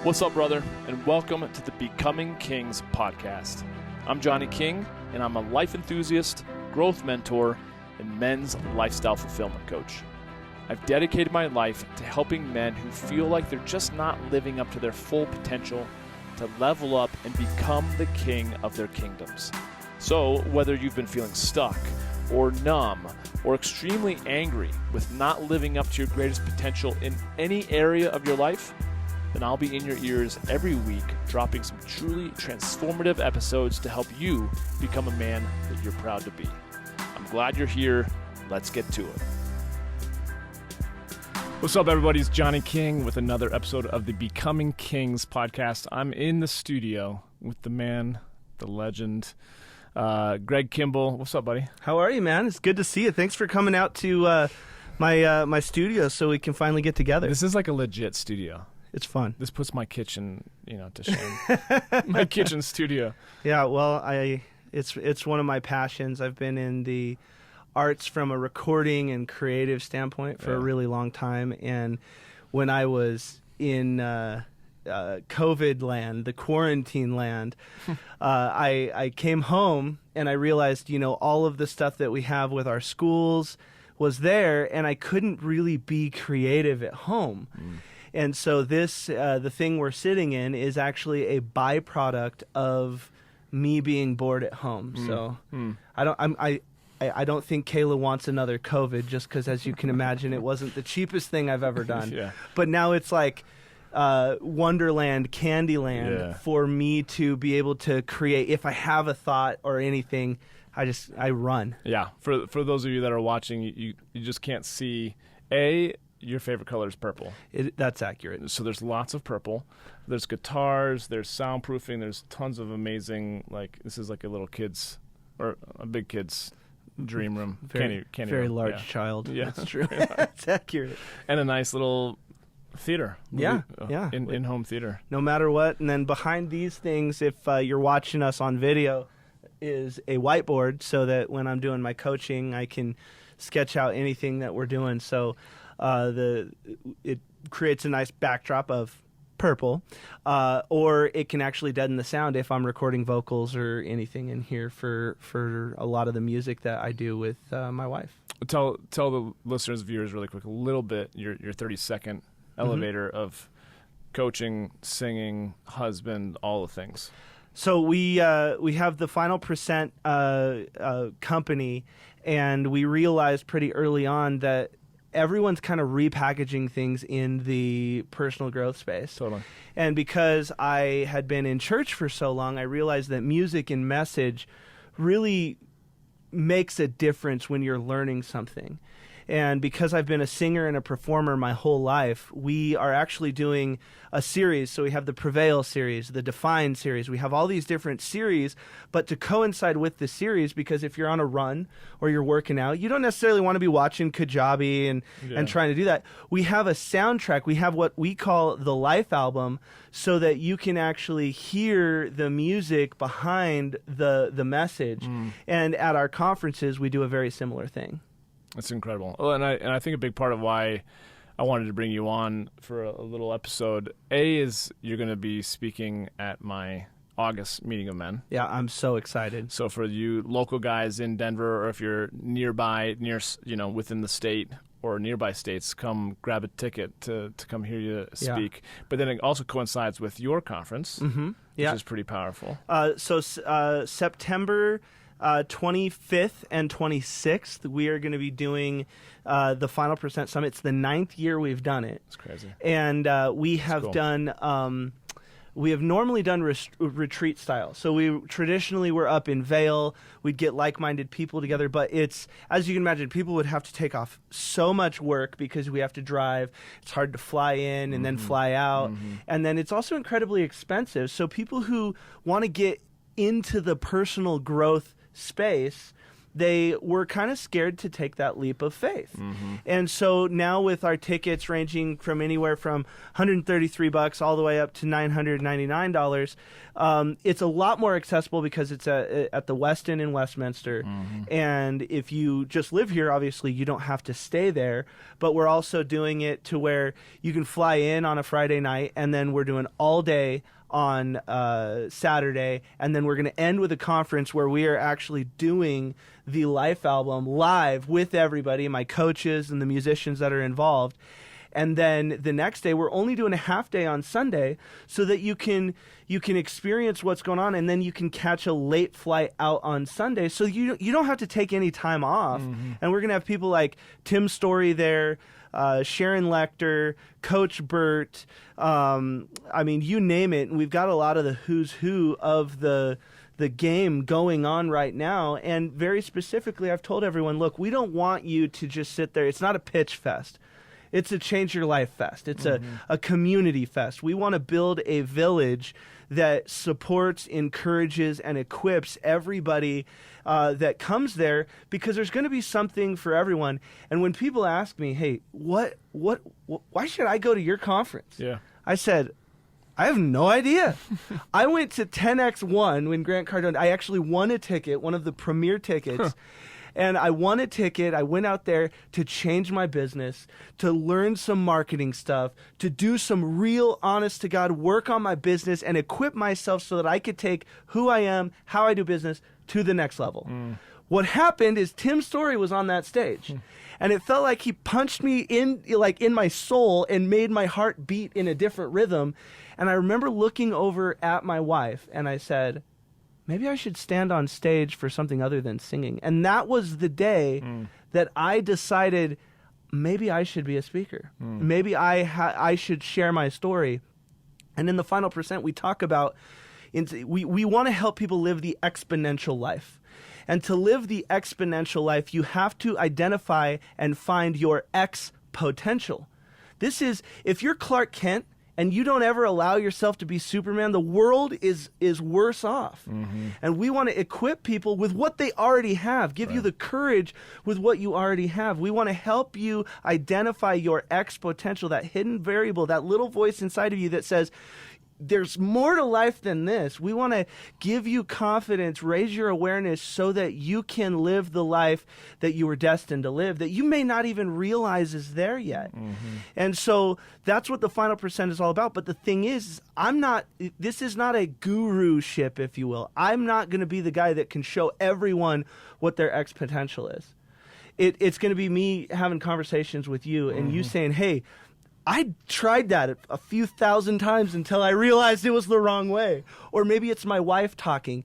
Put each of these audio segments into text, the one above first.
What's up, brother, and welcome to the Becoming Kings podcast. I'm Johnny King, and I'm a life enthusiast, growth mentor, and men's lifestyle fulfillment coach. I've dedicated my life to helping men who feel like they're just not living up to their full potential to level up and become the king of their kingdoms. So, whether you've been feeling stuck, or numb, or extremely angry with not living up to your greatest potential in any area of your life, then I'll be in your ears every week, dropping some truly transformative episodes to help you become a man that you're proud to be. I'm glad you're here. Let's get to it. What's up, everybody? It's Johnny King with another episode of the Becoming Kings podcast. I'm in the studio with the man, the legend, Greg Kimble. What's up, buddy? How are you, man? It's good to see you. Thanks for coming out to my studio so we can finally get together. This is like a legit studio. It's fun. This puts my kitchen, to shame. My kitchen studio. Yeah, well, it's one of my passions. I've been in the arts from a recording and creative standpoint for a really long time. And when I was in COVID land, the quarantine land, I came home and I realized, all of the stuff that we have with our schools was there, and I couldn't really be creative at home. And so this, the thing we're sitting in, is actually a byproduct of me being bored at home. So I don't think Kayla wants another COVID, just because, as you can imagine, it wasn't the cheapest thing I've ever done. Yeah. But now it's like Wonderland, Candyland for me to be able to create. If I have a thought or anything, I run. Yeah. For those of you that are watching, you just can't see your favorite color is purple. That's accurate. So there's lots of purple. There's guitars. There's soundproofing. There's tons of amazing, this is like a little kid's or a big kid's dream room. Very large child. Yeah. That's true. That's accurate. And a nice little theater. Yeah. In-home theater. No matter what. And then behind these things, if you're watching us on video, is a whiteboard so that when I'm doing my coaching, I can sketch out anything that we're doing. So it creates a nice backdrop of purple, or it can actually deaden the sound if I'm recording vocals or anything in here for a lot of the music that I do with my wife. Tell the listeners, viewers, really quick, a little bit your 30-second elevator of coaching, singing, husband, all the things. So we have the Final Percent company, and we realized pretty early on that everyone's kind of repackaging things in the personal growth space. Totally. And because I had been in church for so long, I realized that music and message really makes a difference when you're learning something. And because I've been a singer and a performer my whole life, we are actually doing a series. So we have the Prevail series, the Define series. We have all these different series, but to coincide with the series, because if you're on a run or you're working out, you don't necessarily want to be watching Kajabi and trying to do that. We have a soundtrack. We have what we call the Life Album, so that you can actually hear the music behind the message. And at our conferences, we do a very similar thing. That's incredible. Well, and I think a big part of why I wanted to bring you on for a little episode, is you're going to be speaking at my August meeting of men. Yeah, I'm so excited. So for you local guys in Denver, or if you're nearby, within the state or nearby states, come grab a ticket to come hear you speak. Yeah. But then it also coincides with your conference, which is pretty powerful. So September 25th and 26th, we are going to be doing the Final Percent Summit. It's the 9th year we've done it. It's crazy. And we have done, we have normally done retreat style. So we're up in Vail. We'd get like-minded people together. But it's, as you can imagine, people would have to take off so much work because we have to drive. It's hard to fly in and then fly out. And then it's also incredibly expensive. So people who want to get into the personal growth space, they were kind of scared to take that leap of faith. And so now with our tickets ranging from anywhere from $133 all the way up to $999, it's a lot more accessible because it's at the Westin in Westminster. And if you just live here, obviously you don't have to stay there, but we're also doing it to where you can fly in on a Friday night, and then we're doing all day on Saturday, and then we're going to end with a conference where we are actually doing the Life album live with everybody, my coaches and the musicians that are involved. And then the next day, we're only doing a half day on Sunday so that you can experience what's going on, and then you can catch a late flight out on Sunday. So you don't have to take any time off. And we're going to have people like Tim Story there, Sharon Lecter, Coach Burt, I mean, you name it. And we've got a lot of the who's who of the game going on right now. And very specifically, I've told everyone, look, we don't want you to just sit there. It's not a pitch fest. It's a change your life fest. It's a community fest. We want to build a village that supports, encourages, and equips everybody that comes there, because there's going to be something for everyone. And when people ask me, hey, why should I go to your conference? Yeah. I said, I have no idea. I went to 10X1 when Grant Cardone, I actually won a ticket, one of the premier tickets. And I won a ticket. I went out there to change my business, to learn some marketing stuff, to do some real honest to God work on my business and equip myself so that I could take who I am, how I do business to the next level. What happened is Tim Story was on that stage. And it felt like he punched me in my soul and made my heart beat in a different rhythm. And I remember looking over at my wife and I said, maybe I should stand on stage for something other than singing. And that was the day that I decided maybe I should be a speaker. Maybe I should share my story. And in the final percent, we talk about, we want to help people live the exponential life. And to live the exponential life, you have to identify and find your X potential. This is, if you're Clark Kent, and you don't ever allow yourself to be Superman, the world is worse off. And we want to equip people with what they already have, give you the courage with what you already have. We want to help you identify your X potential, that hidden variable, that little voice inside of you that says, there's more to life than this. We want to give you confidence, raise your awareness so that you can live the life that you were destined to live, that you may not even realize is there yet. And so that's what the final percent is all about. But the thing is, this is not a guru-ship, if you will. I'm not going to be the guy that can show everyone what their X potential is. It's going to be me having conversations with you and you saying, hey, I tried that a few thousand times until I realized it was the wrong way. Or maybe it's my wife talking.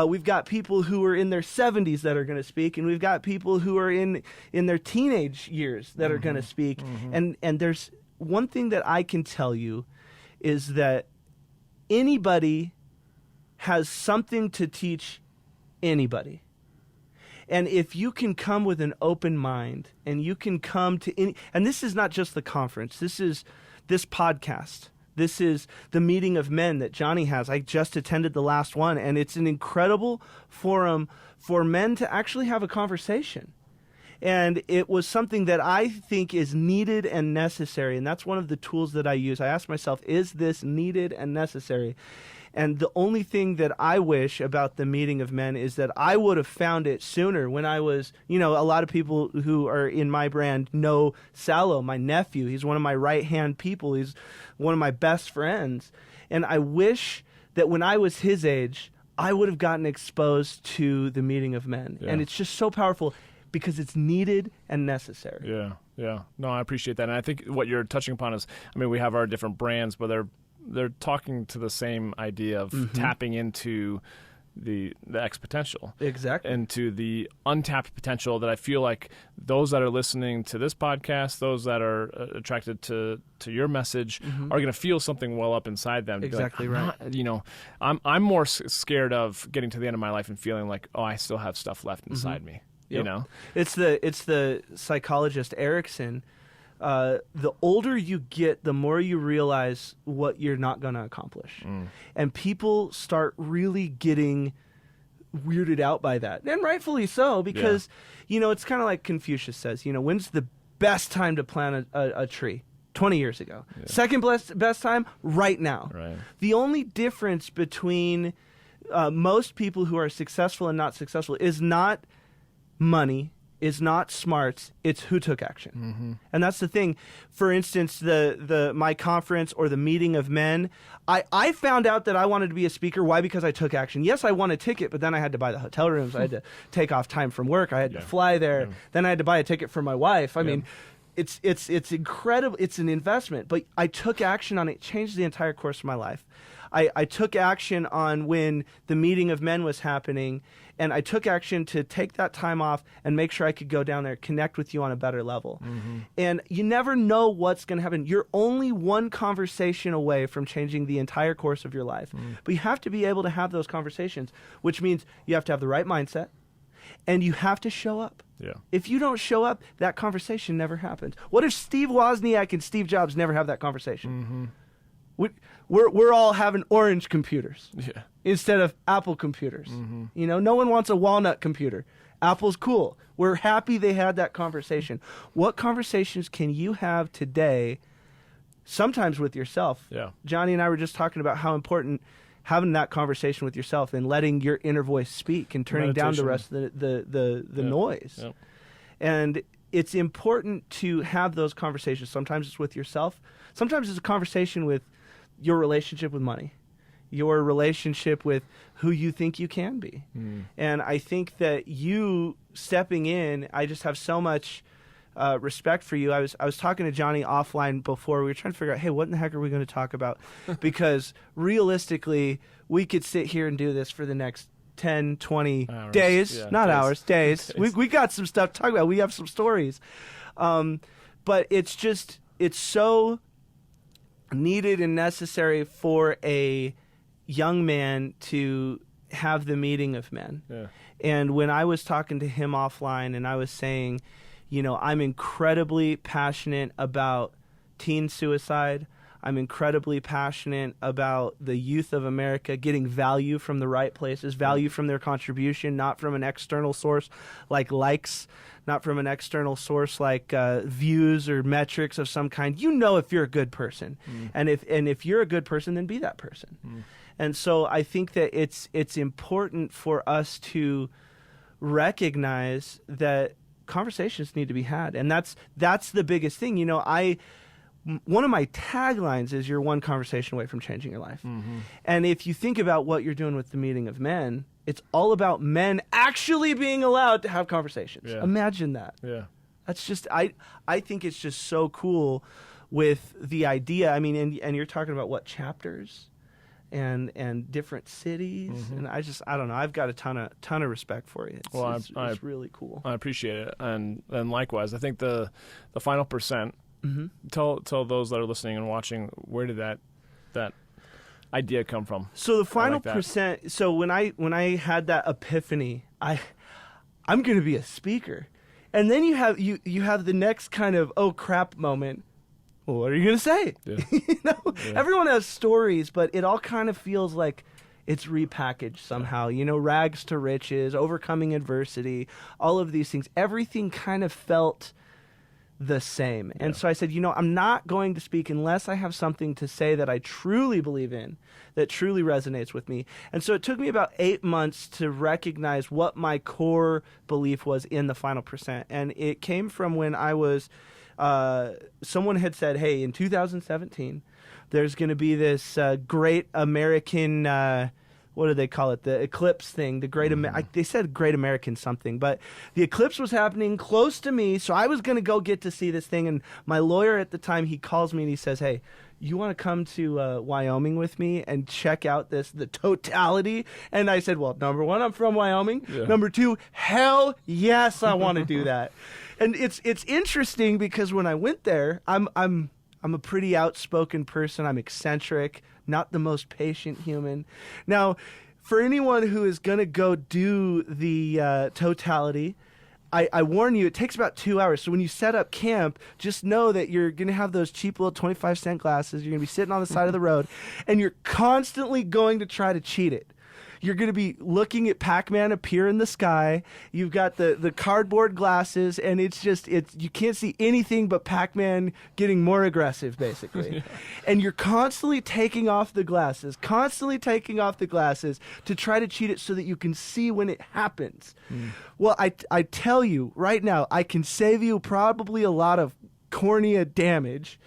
We've got people who are in their 70s that are going to speak, and we've got people who are in their teenage years that are going to speak. And there's one thing that I can tell you is that anybody has something to teach anybody. And if you can come with an open mind and you can come to any, and this is not just the conference, this is this podcast. This is the meeting of men that Johnny has. I just attended the last one, and it's an incredible forum for men to actually have a conversation. And it was something that I think is needed and necessary, and that's one of the tools that I use. I ask myself, is this needed and necessary? And the only thing that I wish about the meeting of men is that I would have found it sooner when I was, a lot of people who are in my brand know Salo, my nephew. He's one of my right-hand people. He's one of my best friends. And I wish that when I was his age, I would have gotten exposed to the meeting of men. Yeah. And it's just so powerful because it's needed and necessary. Yeah. No, I appreciate that. And I think what you're touching upon is, we have our different brands, but they're talking to the same idea of tapping into the X potential. Exactly. And to the untapped potential that I feel like those that are listening to this podcast, those that are attracted to your message are going to feel something well up inside them. Exactly right. I'm more scared of getting to the end of my life and feeling like, I still have stuff left inside me. Yep. It's the psychologist Erickson. The older you get, the more you realize what you're not going to accomplish. And people start really getting weirded out by that, and rightfully so, because it's kind of like Confucius says, when's the best time to plant a tree? 20 years ago. Yeah. Second best time, right now. Right. The only difference between most people who are successful and not successful is not money, is not smarts, it's who took action. Mm-hmm. And that's the thing. For instance, my conference or the meeting of men, I found out that I wanted to be a speaker. Why? Because I took action. Yes, I won a ticket, but then I had to buy the hotel rooms. I had to take off time from work. I had to fly there. Yeah. Then I had to buy a ticket for my wife. I mean, it's incredible. It's an investment, but I took action on it. It changed the entire course of my life. I took action on when the meeting of men was happening, and I took action to take that time off and make sure I could go down there, connect with you on a better level. Mm-hmm. And you never know what's going to happen. You're only one conversation away from changing the entire course of your life. Mm. But you have to be able to have those conversations, which means you have to have the right mindset, and you have to show up. Yeah. If you don't show up, that conversation never happens. What if Steve Wozniak and Steve Jobs never have that conversation? Mm-hmm. We're all having orange computers instead of Apple computers. Mm-hmm. No one wants a walnut computer. Apple's cool. We're happy they had that conversation. What conversations can you have today, sometimes with yourself? Yeah. Johnny and I were just talking about how important having that conversation with yourself and letting your inner voice speak and turning down the rest of the noise. Yep. And it's important to have those conversations. Sometimes it's with yourself. Sometimes it's a conversation with your relationship with money, your relationship with who you think you can be. And I think that you stepping in, I just have so much respect for you. I was talking to Johnny offline before. We were trying to figure out, hey, what in the heck are we going to talk about? Because realistically, we could sit here and do this for the next 10, 20 days, days. Days. We got some stuff to talk about. We have some stories. But it's so needed and necessary for a young man to have the meeting of men. Yeah. And when I was talking to him offline and I was saying, I'm incredibly passionate about teen suicide. I'm incredibly passionate about the youth of America getting value from the right places, value from their contribution, not from an external source like likes, not from an external source like views or metrics of some kind. If you're a good person. And if you're a good person, then be that person. And so I think that it's important for us to recognize that conversations need to be had. And that's the biggest thing. One of my taglines is you're one conversation away from changing your life. Mm-hmm. And if you think about what you're doing with the meeting of men, it's all about men actually being allowed to have conversations. Yeah. Imagine that. Yeah. That's just, I think it's just so cool with the idea. I mean, and you're talking about what, chapters and different cities. Mm-hmm. And I don't know. I've got a ton of respect for you. It's really cool. I appreciate it. And likewise, I think the final percent, mm-hmm. Tell those that are listening and watching, where did that idea come from? So the final percent. So when I had that epiphany, I'm going to be a speaker, and then you have the next kind of oh crap moment. Well, what are you going to say? Yeah. Everyone has stories, but it all kind of feels like it's repackaged somehow. Rags to riches, overcoming adversity, all of these things. Everything kind of felt the same. And so I said, I'm not going to speak unless I have something to say that I truly believe in, that truly resonates with me. And so it took me about 8 months to recognize what my core belief was in the final percent. And it came from when I was, someone had said, hey, in 2017, there's going to be this great American, what do they call it? The eclipse thing, the great, they said great American something, but the eclipse was happening close to me, so I was going to go get to see this thing, and my lawyer at the time, he calls me and he says, hey, you want to come to Wyoming with me and check out the totality? And I said, well, number one, I'm from Wyoming. Yeah. Number two, hell yes, I want to do that. And it's interesting because when I went there, I'm a pretty outspoken person. I'm eccentric, not the most patient human. Now, for anyone who is going to go do the totality, I warn you, it takes about 2 hours. So when you set up camp, just know that you're going to have those cheap little 25-cent glasses. You're going to be sitting on the side of the road, and you're constantly going to try to cheat it. You're going to be looking at Pac-Man appear in the sky. You've got the cardboard glasses, and it's you can't see anything but Pac-Man getting more aggressive, basically. Yeah. And you're constantly taking off the glasses to try to cheat it so that you can see when it happens. Well, I tell you right now, I can save you probably a lot of cornea damage.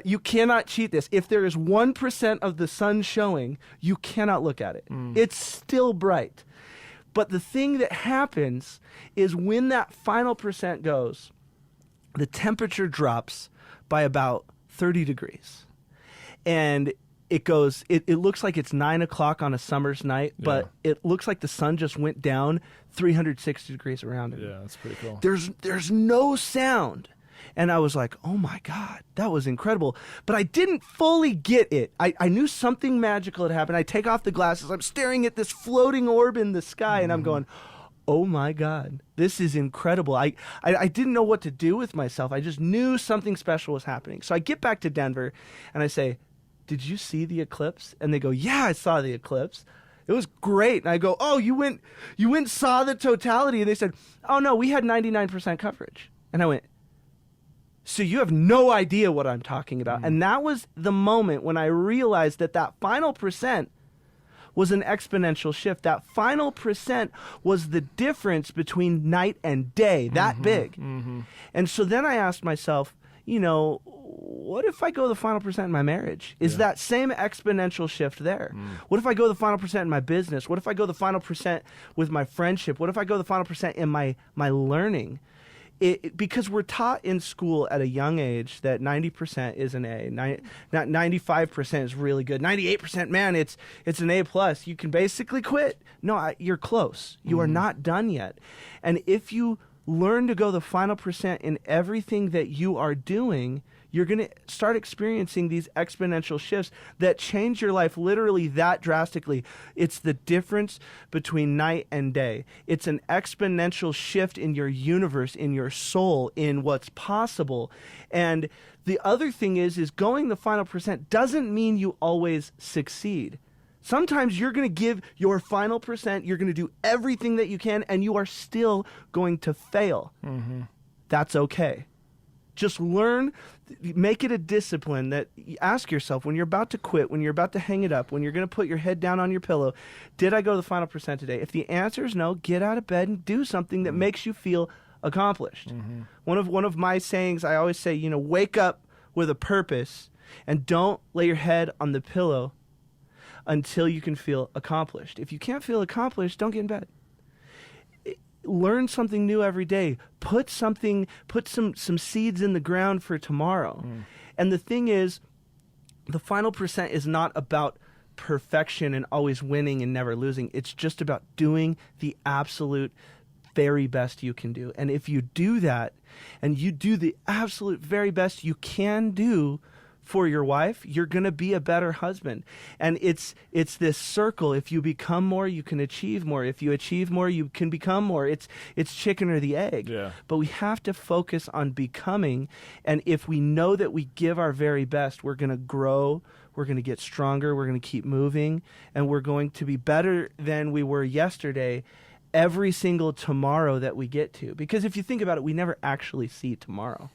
You cannot cheat this. If there is 1% of the sun showing, you cannot look at it. It's still bright. But the thing that happens is when that final percent goes, the temperature drops by about 30 degrees. And it goes, it looks like it's 9 o'clock on a summer's night, but it looks like the sun just went down 360 degrees around it. Yeah, that's pretty cool. There's no sound. And I was like, oh my God, that was incredible. But I didn't fully get it. I knew something magical had happened. I take off the glasses. I'm staring at this floating orb in the sky, and I'm going, oh my God, this is incredible. I didn't know what to do with myself. I just knew something special was happening. So I get back to Denver, and I say, did you see the eclipse? And they go, yeah, I saw the eclipse. It was great. And I go, oh, you went saw the totality. And they said, oh no, we had 99% coverage. And I went, so you have no idea what I'm talking about. And that was the moment when I realized that final percent was an exponential shift. That final percent was the difference between night and day, that big. And so then I asked myself, what if I go the final percent in my marriage? Is that same exponential shift there? What if I go the final percent in my business? What if I go the final percent with my friendship? What if I go the final percent in my learning? Because we're taught in school at a young age that 90% is an A, 95% is really good, 98%, man, it's an A plus. You can basically quit. No, you're close. You are not done yet. And if you learn to go the final percent in everything that you are doing, you're going to start experiencing these exponential shifts that change your life literally that drastically. It's the difference between night and day. It's an exponential shift in your universe, in your soul, in what's possible. And the other thing is going the final percent doesn't mean you always succeed. Sometimes you're going to give your final percent, you're going to do everything that you can, and you are still going to fail. That's okay. Just learn, make it a discipline that you ask yourself when you're about to quit, when you're about to hang it up, when you're going to put your head down on your pillow, did I go the final percent today? If the answer is no, get out of bed and do something that makes you feel accomplished. One of my sayings, I always say, wake up with a purpose and don't lay your head on the pillow until you can feel accomplished. If you can't feel accomplished, don't get in bed. Learn something new every day. Put some seeds in the ground for tomorrow. And the thing is, the final percent is not about perfection and always winning and never losing. It's just about doing the absolute very best you can do. And if you do that, and you do the absolute very best you can do for your wife, you're going to be a better husband. And it's this circle. If you become more, you can achieve more. If you achieve more, you can become more. It's chicken or the egg. Yeah. But we have to focus on becoming. And if we know that we give our very best, we're going to grow, we're going to get stronger, we're going to keep moving, and we're going to be better than we were yesterday every single tomorrow that we get to. Because if you think about it, we never actually see tomorrow.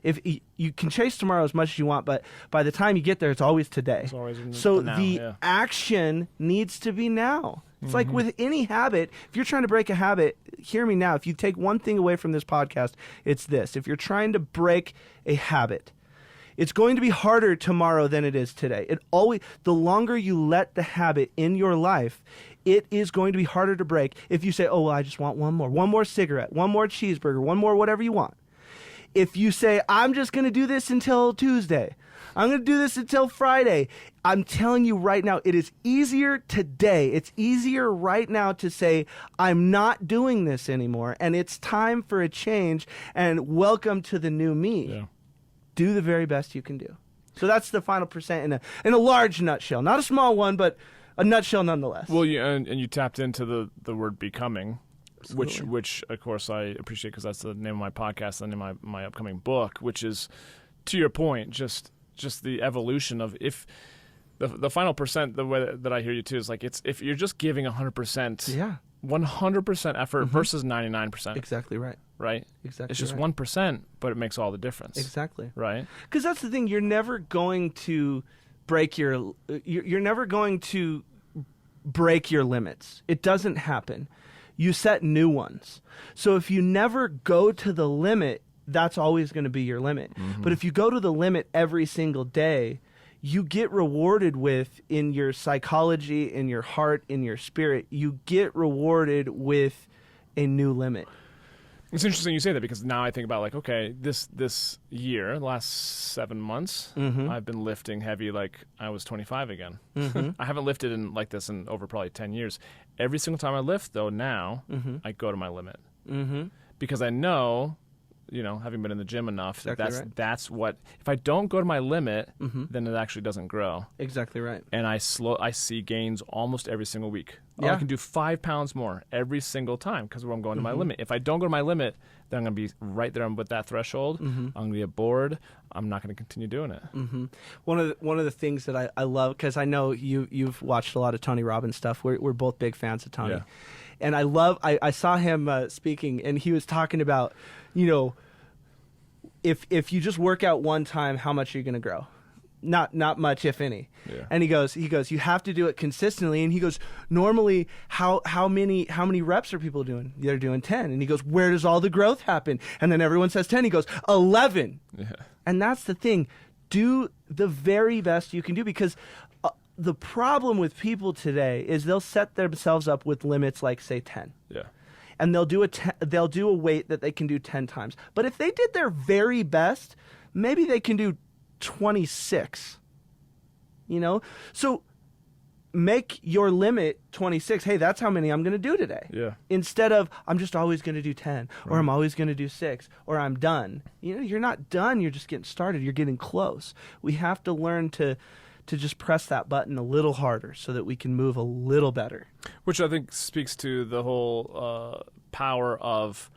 If you can chase tomorrow as much as you want, but by the time you get there, it's always today. It's always the action needs to be now. It's like with any habit. If you're trying to break a habit, hear me now. If you take one thing away from this podcast, it's this. If you're trying to break a habit, it's going to be harder tomorrow than it is today. The longer you let the habit in your life, it is going to be harder to break. If you say, oh, well, I just want one more cigarette, one more cheeseburger, one more whatever you want. If you say, I'm just going to do this until Tuesday, I'm going to do this until Friday, I'm telling you right now, it is easier today. It's easier right now to say, I'm not doing this anymore, and it's time for a change, and welcome to the new me. Yeah. Do the very best you can do. So that's the final percent in a large nutshell. Not a small one, but a nutshell nonetheless. Well, and you tapped into the word becoming. Absolutely. Which of course I appreciate because that's the name of my podcast and the name of my upcoming book, which is, to your point, just the evolution of if the final percent, the way that I hear you too, is like it's if you're just giving 100%, Yeah. 100% effort versus 99%. Exactly right. Right? Exactly. It's just right. 1%, but it makes all the difference. Exactly. Right? Because that's the thing. You're never going to break your. You're never going to break your limits. It doesn't happen. You set new ones. So if you never go to the limit, that's always going to be your limit. But if you go to the limit every single day, you get rewarded with, in your psychology, in your heart, in your spirit, you get rewarded with a new limit. It's interesting you say that, because now I think about, like, okay, this year, the last 7 months, I've been lifting heavy like I was 25 again. I haven't lifted in like this in over probably 10 years. Every single time I lift, though, now I go to my limit. Because I know, you know, having been in the gym enough, Exactly that's what, if I don't go to my limit, then it actually doesn't grow. Exactly right. And I see gains almost every single week. Yeah. I can do 5 pounds more every single time because I'm going to my limit. If I don't go to my limit, then I'm going to be right there with that threshold. I'm going to get bored. I'm not going to continue doing it. One of the things that I love, because I know you've watched a lot of Tony Robbins stuff. We're both big fans of Tony. Yeah. And I saw him speaking, and he was talking about, you know, if you just work out one time, how much are you going to grow? Not much, if any. Yeah. And he goes, you have to do it consistently. And he goes, normally, how many reps are people doing? They're doing 10. And he goes, where does all the growth happen? And then everyone says 10. He goes, 11. Yeah. And that's the thing. Do the very best you can do, because the problem with people today is they'll set themselves up with limits like, say, 10. Yeah. And they'll do a weight that they can do 10 times. But if they did their very best, maybe they can do 26. You know? So make your limit 26. Hey, that's how many I'm going to do today. Yeah. Instead of, I'm just always going to do 10, or I'm always going to do 6, or I'm done. You know, you're not done. You're just getting started. You're getting close. We have to learn to just press that button a little harder so that we can move a little better. Which I think speaks to the whole power of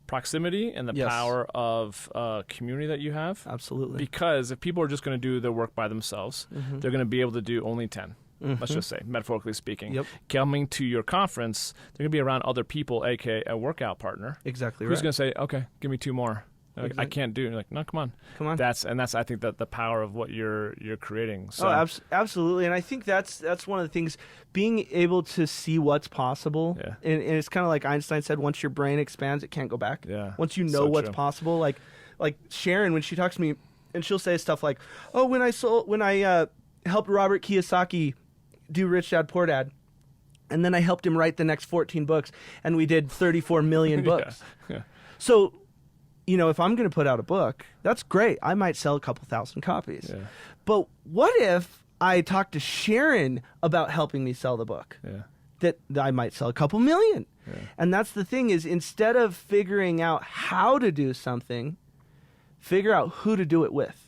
proximity and the power of community that you have. Absolutely. Because if people are just going to do their work by themselves, they're going to be able to do only 10. Let's just say, metaphorically speaking. Yep. Coming to your conference, they're going to be around other people, a.k.a. a workout partner. Exactly who's right. going to say, okay, give me 2 more. Exactly. I can't do it. You're like, no, come on. That's I think that the power of what you're creating. So. Absolutely. And I think that's one of the things, being able to see what's possible. Yeah. And it's kind of like Einstein said, once your brain expands, it can't go back. Yeah. Once you know So what's true. possible, like Sharon, when she talks to me, and she'll say stuff like, "Oh, when I helped Robert Kiyosaki do Rich Dad Poor Dad, and then I helped him write the next 14 books, and we did 34 million books." Yeah. So, you know, if I'm going to put out a book, that's great. I might sell a couple thousand copies. Yeah. But what if I talk to Sharon about helping me sell the book? Yeah. That I might sell a couple million. Yeah. And that's the thing, is instead of figuring out how to do something, figure out who to do it with.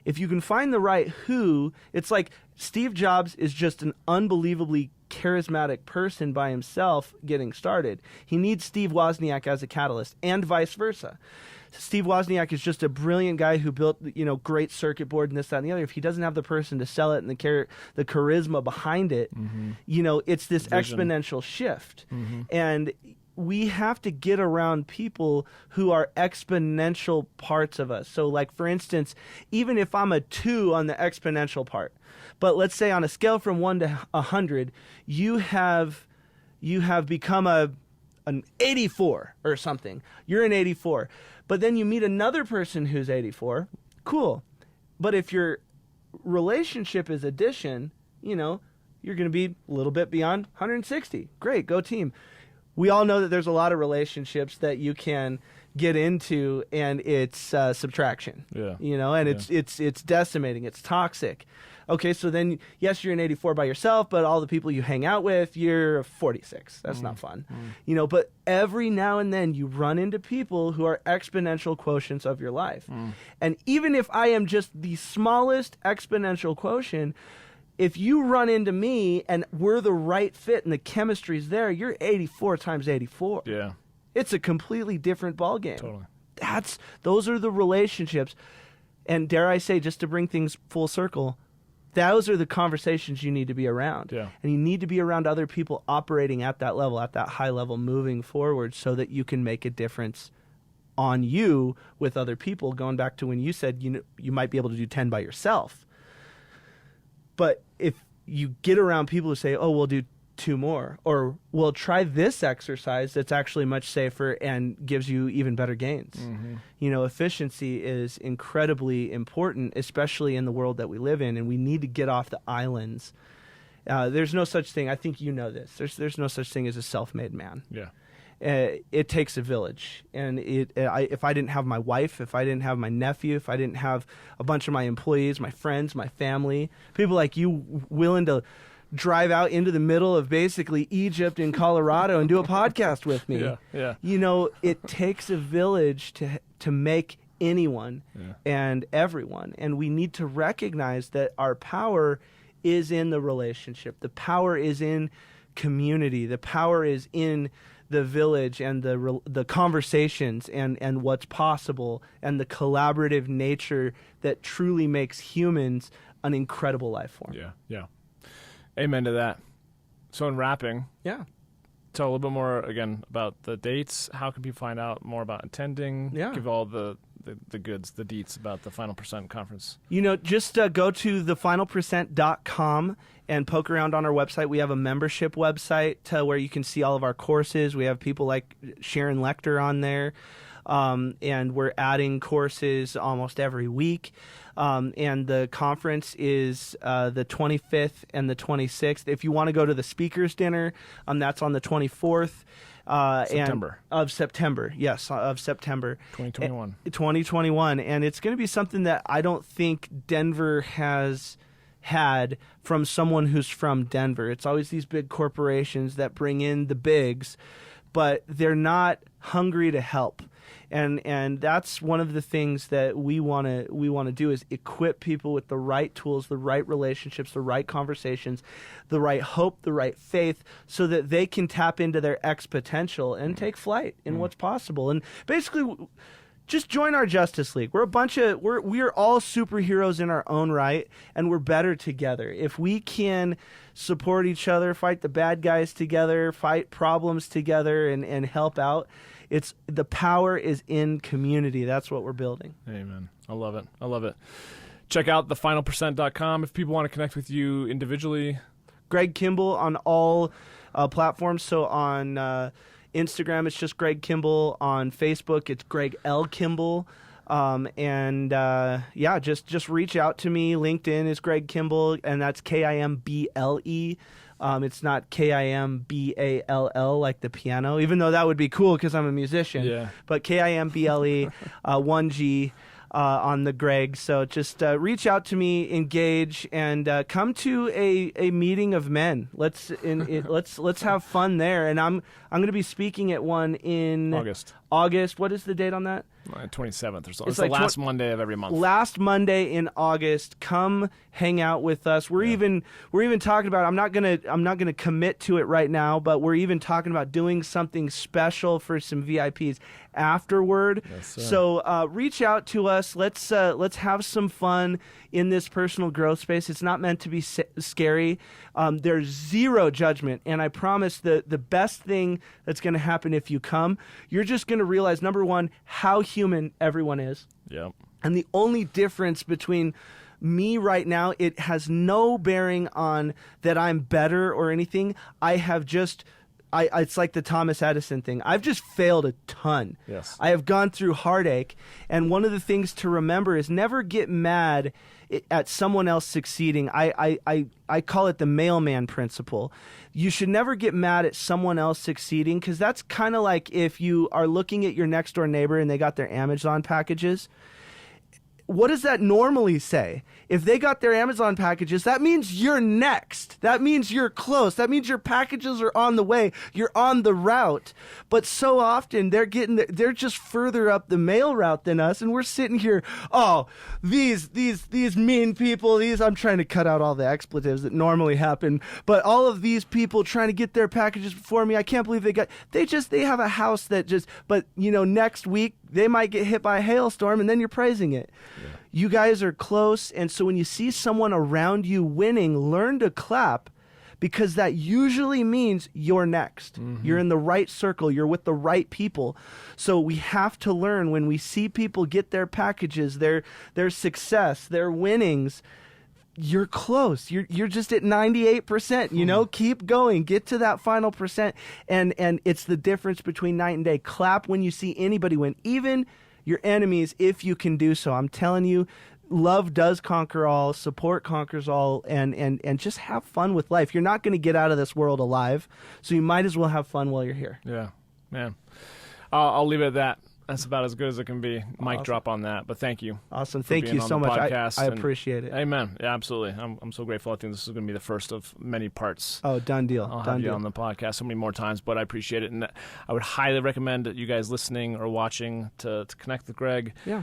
If you can find the right who, it's like Steve Jobs is just an unbelievably charismatic person by himself getting started. He needs Steve Wozniak as a catalyst, and vice versa. Steve Wozniak is just a brilliant guy who built, you know, great circuit board and this, that, and the other. If he doesn't have the person to sell it and the charisma behind it, you know, it's this Vision. exponential shift. And we have to get around people who are exponential parts of us. So, like, for instance, even if I'm a 2 on the exponential part, but let's say on a scale from 1 to 100, you have become an 84 or something. You're an 84. But then you meet another person who's 84. Cool. But if your relationship is addition, you know, you're going to be a little bit beyond 160. Great, go team. We all know that there's a lot of relationships that you can get into, and it's subtraction. Yeah. You know, and it's decimating. It's toxic. Okay, so then, yes, you're an 84 by yourself, but all the people you hang out with, you're 46. That's not fun. You know, but every now and then you run into people who are exponential quotients of your life. And even if I am just the smallest exponential quotient, if you run into me and we're the right fit and the chemistry's there, you're 84 times 84. Yeah. It's a completely different ballgame. Totally. Those are the relationships. And dare I say, just to bring things full circle, those are the conversations you need to be around. Yeah. And you need to be around other people operating at that level, at that high level, moving forward so that you can make a difference on you with other people. Going back to when you said, you might be able to do 10 by yourself. But if you get around people who say, oh, we'll do 2 more, or we'll try this exercise that's actually much safer and gives you even better gains. Efficiency is incredibly important, especially in the world that we live in, and we need to get off the islands. There's no such thing. I think you know this. There's no such thing as a self-made man. Yeah. It takes a village, and if I didn't have my wife, if I didn't have my nephew, if I didn't have a bunch of my employees, my friends, my family, people like you willing to drive out into the middle of basically Egypt and Colorado and do a podcast with me. Yeah. It takes a village to make anyone and everyone, and we need to recognize that our power is in the relationship. The power is in community. The power is in the village and the conversations and what's possible and the collaborative nature that truly makes humans an incredible life form. Yeah. Amen to that. So in wrapping, tell a little bit more again about the dates. How can people find out more about attending? Give all the goods, the deets about the Final Percent Conference. Just go to thefinalpercent.com and poke around on our website. We have a membership website where you can see all of our courses. We have people like Sharon Lecter on there, and we're adding courses almost every week. And the conference is the 25th and the 26th. If you want to go to the speakers dinner, that's on the 24th. Of September. Yes, of September. 2021. 2021. And it's going to be something that I don't think Denver has had from someone who's from Denver. It's always these big corporations that bring in the bigs, but they're not hungry to help. And that's one of the things that we want to do is equip people with the right tools, the right relationships, the right conversations, the right hope, the right faith, so that they can tap into their X potential and take flight in what's possible. And basically, just join our Justice League. We're we're all superheroes in our own right, and we're better together. If we can support each other, fight the bad guys together, fight problems together, and help out, the power is in community. That's what we're building. Amen. I love it. Check out thefinalpercent.com if people want to connect with you individually. Greg Kimble on all platforms. So on Instagram, it's just Greg Kimble. On Facebook, it's Greg L. Kimble. Just reach out to me. LinkedIn is Greg Kimble, and that's Kimble. It's not Kimball like the piano, even though that would be cool because I'm a musician. Yeah. But Kimble, 1G on the Greg. So just reach out to me, engage, and come to a meeting of men. Let's have fun there. And I'm going to be speaking at one in August. What is the date on that? 27th or so. It's like the last Monday of every month. Last Monday in August. Come hang out with us. We're even talking about, I'm not gonna commit to it right now, but we're even talking about doing something special for some VIPs afterward. Yes, sir. So reach out to us. Let's have some fun in this personal growth space. It's not meant to be scary. There's zero judgment, and I promise the best thing that's going to happen if you come, you're just going to realize, number one, how human everyone is. Yep. And the only difference between me right now, it has no bearing on that I'm better or anything. It's like the Thomas Edison thing. I've just failed a ton. Yes. I have gone through heartache, and one of the things to remember is never get mad at someone else succeeding. I call it the mailman principle. You should never get mad at someone else succeeding, because that's kind of like if you are looking at your next door neighbor and they got their Amazon packages. What does that normally say? If they got their Amazon packages, that means you're next. That means you're close. That means your packages are on the way. You're on the route. But so often they're just further up the mail route than us, and we're sitting here, oh, these mean people, I'm trying to cut out all the expletives that normally happen, but all of these people trying to get their packages before me, I can't believe they have a house that just, but next week they might get hit by a hailstorm, and then you're praising it. Yeah. You guys are close, and so when you see someone around you winning, learn to clap, because that usually means you're next. Mm-hmm. You're in the right circle. You're with the right people. So we have to learn when we see people get their packages, their success, their winnings. You're close. You're just at 98%. You know, keep going. Get to that final percent. And it's the difference between night and day. Clap when you see anybody win, even your enemies, if you can do so. I'm telling you, love does conquer all, support conquers all, and just have fun with life. You're not going to get out of this world alive, so you might as well have fun while you're here. Yeah, man. I'll leave it at that. That's about as good as it can be. Mic drop on that, but thank you. Awesome. Thank you so much. I appreciate it. Amen. Yeah, absolutely. I'm so grateful. I think this is going to be the first of many parts. Oh, done deal. I'll have you on the podcast so many more times, but I appreciate it. And I would highly recommend that you guys listening or watching to connect with Greg. Yeah.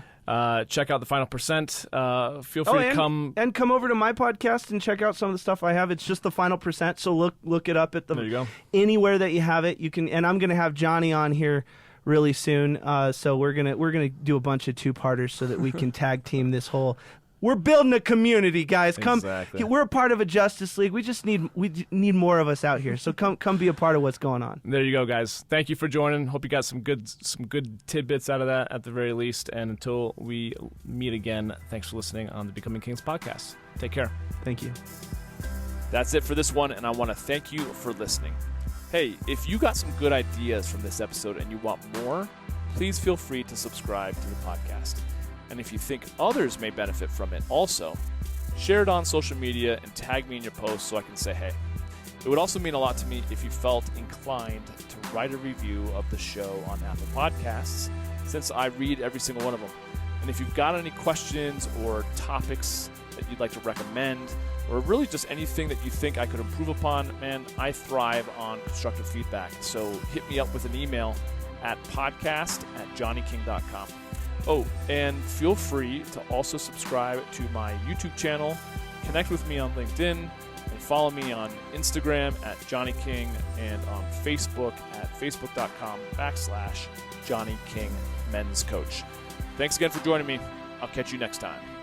Check out The Final Percent. Feel free to come. And come over to my podcast and check out some of the stuff I have. It's just The Final Percent, so look it up at there you go. Anywhere that you have it. You can, and I'm going to have Johnny on here really soon, so we're gonna do a bunch of two-parters so that we can tag team this whole. We're building a community, guys. Come, exactly. We're a part of a Justice League. We need more of us out here. So come be a part of what's going on. There you go, guys. Thank you for joining. Hope you got some good tidbits out of that at the very least. And until we meet again, thanks for listening on the Becoming Kings podcast. Take care. Thank you. That's it for this one, and I want to thank you for listening. Hey, if you got some good ideas from this episode and you want more, please feel free to subscribe to the podcast. And if you think others may benefit from it also, share it on social media and tag me in your post so I can say hey. It would also mean a lot to me if you felt inclined to write a review of the show on Apple Podcasts, since I read every single one of them. And if you've got any questions or topics that you'd like to recommend, or really just anything that you think I could improve upon, man, I thrive on constructive feedback. So hit me up with an email at podcast@johnnyking.com. Oh, and feel free to also subscribe to my YouTube channel, connect with me on LinkedIn, and follow me on Instagram at Johnny King and on Facebook at facebook.com/Johnny King Men's Coach. Thanks again for joining me. I'll catch you next time.